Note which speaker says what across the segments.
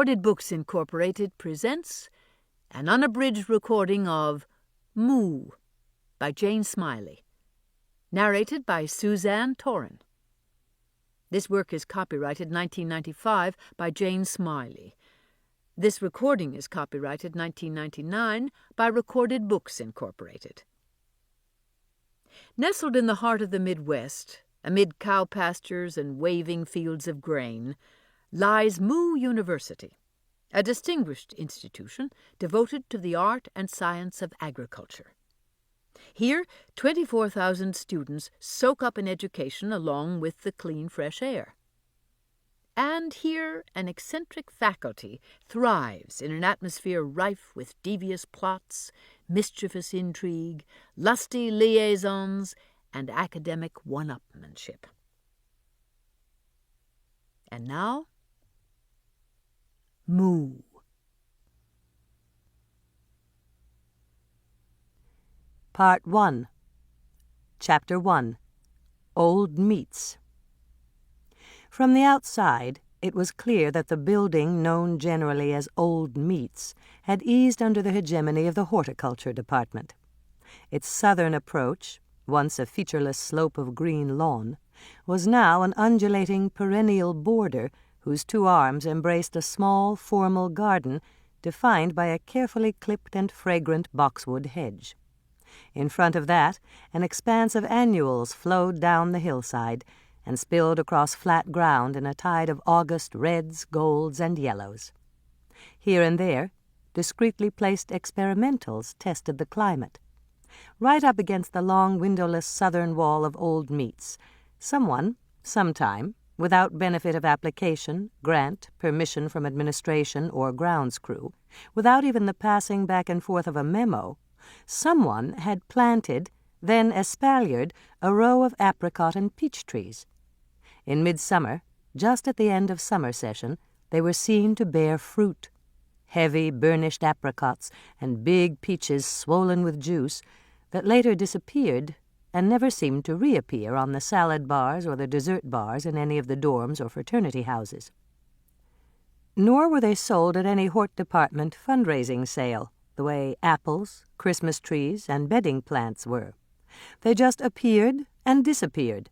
Speaker 1: Books Incorporated presents an unabridged recording of Moo by Jane Smiley, narrated by Suzanne Torren. This work is copyrighted 1995 by Jane Smiley. This recording is copyrighted 1999 by Recorded Books Incorporated. Nestled in the heart of the Midwest, amid cow pastures and waving fields of grain, lies Moo University, a distinguished institution devoted to the art and science of agriculture. Here, 24,000 students soak up an education along with the clean, fresh air. And here, an eccentric faculty thrives in an atmosphere rife with devious plots, mischievous intrigue, lusty liaisons, and academic one-upmanship. And now, Moo.
Speaker 2: Part 1. Chapter 1. Old Meats. From the outside, it was clear that the building known generally as Old Meats had eased under the hegemony of the horticulture department. Its southern approach, once a featureless slope of green lawn, was now an undulating perennial border whose two arms embraced a small, formal garden defined by a carefully clipped and fragrant boxwood hedge. In front of that, an expanse of annuals flowed down the hillside and spilled across flat ground in a tide of August reds, golds, and yellows. Here and there, discreetly placed experimentals tested the climate. Right up against the long windowless southern wall of Old Meats, someone, sometime, without benefit of application, grant, permission from administration or grounds crew, without even the passing back and forth of a memo, someone had planted, then espaliered, a row of apricot and peach trees. In midsummer, just at the end of summer session, they were seen to bear fruit. Heavy, burnished apricots and big peaches swollen with juice that later disappeared and never seemed to reappear on the salad bars or the dessert bars in any of the dorms or fraternity houses. Nor were they sold at any Hort Department fundraising sale, the way apples, Christmas trees, and bedding plants were. They just appeared and disappeared,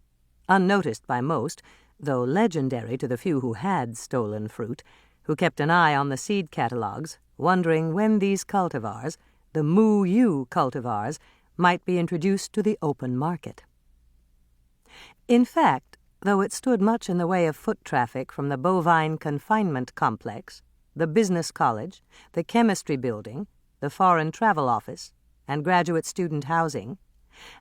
Speaker 2: unnoticed by most, though legendary to the few who had stolen fruit, who kept an eye on the seed catalogues, wondering when these cultivars, the Moo U cultivars, might be introduced to the open market. In fact, though it stood much in the way of foot traffic from the bovine confinement complex, the business college, the chemistry building, the foreign travel office, and graduate student housing,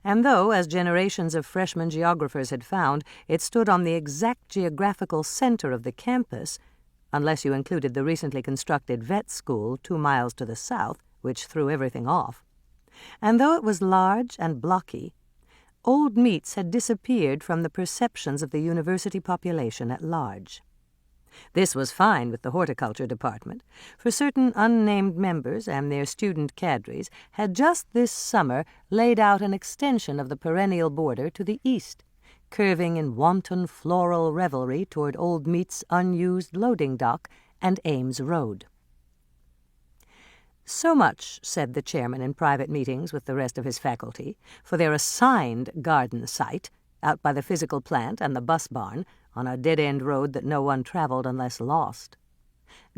Speaker 2: and though, as generations of freshman geographers had found, it stood on the exact geographical center of the campus, unless you included the recently constructed vet school 2 miles to the south, which threw everything off, and though it was large and blocky, Old Meats had disappeared from the perceptions of the university population at large. This was fine with the horticulture department, for certain unnamed members and their student cadres had just this summer laid out an extension of the perennial border to the east, curving in wanton floral revelry toward Old Meats' unused loading dock and Ames Road. So much, said the chairman in private meetings with the rest of his faculty, for their assigned garden site, out by the physical plant and the bus barn, on a dead-end road that no one traveled unless lost.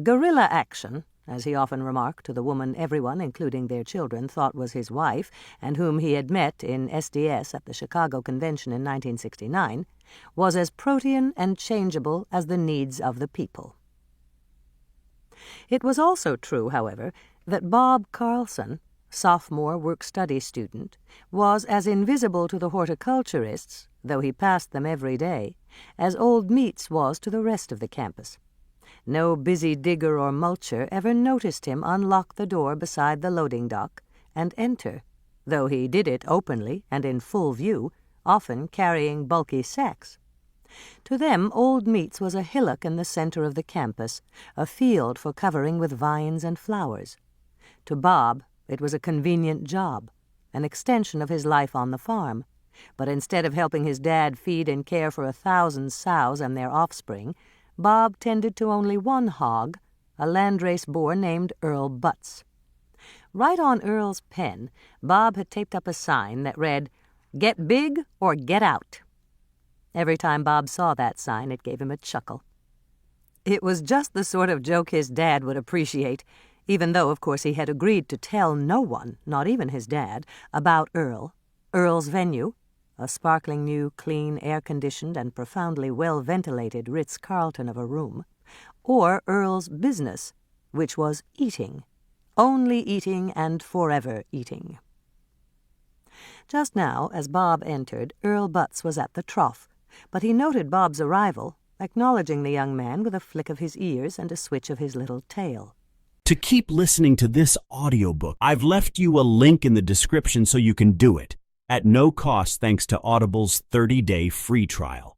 Speaker 2: Guerrilla action, as he often remarked to the woman everyone, including their children, thought was his wife, and whom he had met in SDS at the Chicago Convention in 1969, was as protean and changeable as the needs of the people. It was also true, however, that Bob Carlson, sophomore work-study student, was as invisible to the horticulturists, though he passed them every day, as Old Meats was to the rest of the campus. No busy digger or mulcher ever noticed him unlock the door beside the loading dock and enter, though he did it openly and in full view, often carrying bulky sacks. To them, Old Meats was a hillock in the center of the campus, a field for covering with vines and flowers. To Bob, it was a convenient job, an extension of his life on the farm. But instead of helping his dad feed and care for 1,000 sows and their offspring, Bob tended to only one hog, a landrace boar named Earl Butts. Right on Earl's pen, Bob had taped up a sign that read, "Get big or get out." Every time Bob saw that sign, it gave him a chuckle. It was just the sort of joke his dad would appreciate, even though, of course, he had agreed to tell no one, not even his dad, about Earl, Earl's venue, a sparkling new, clean, air-conditioned, and profoundly well-ventilated Ritz-Carlton of a room, or Earl's business, which was eating, only eating and forever eating. Just now, as Bob entered, Earl Butts was at the trough, but he noted Bob's arrival, acknowledging the young man with a flick of his ears and a switch of his little tail.
Speaker 3: To keep listening to this audiobook, I've left you a link in the description so you can do it, at no cost thanks to Audible's 30-day free trial.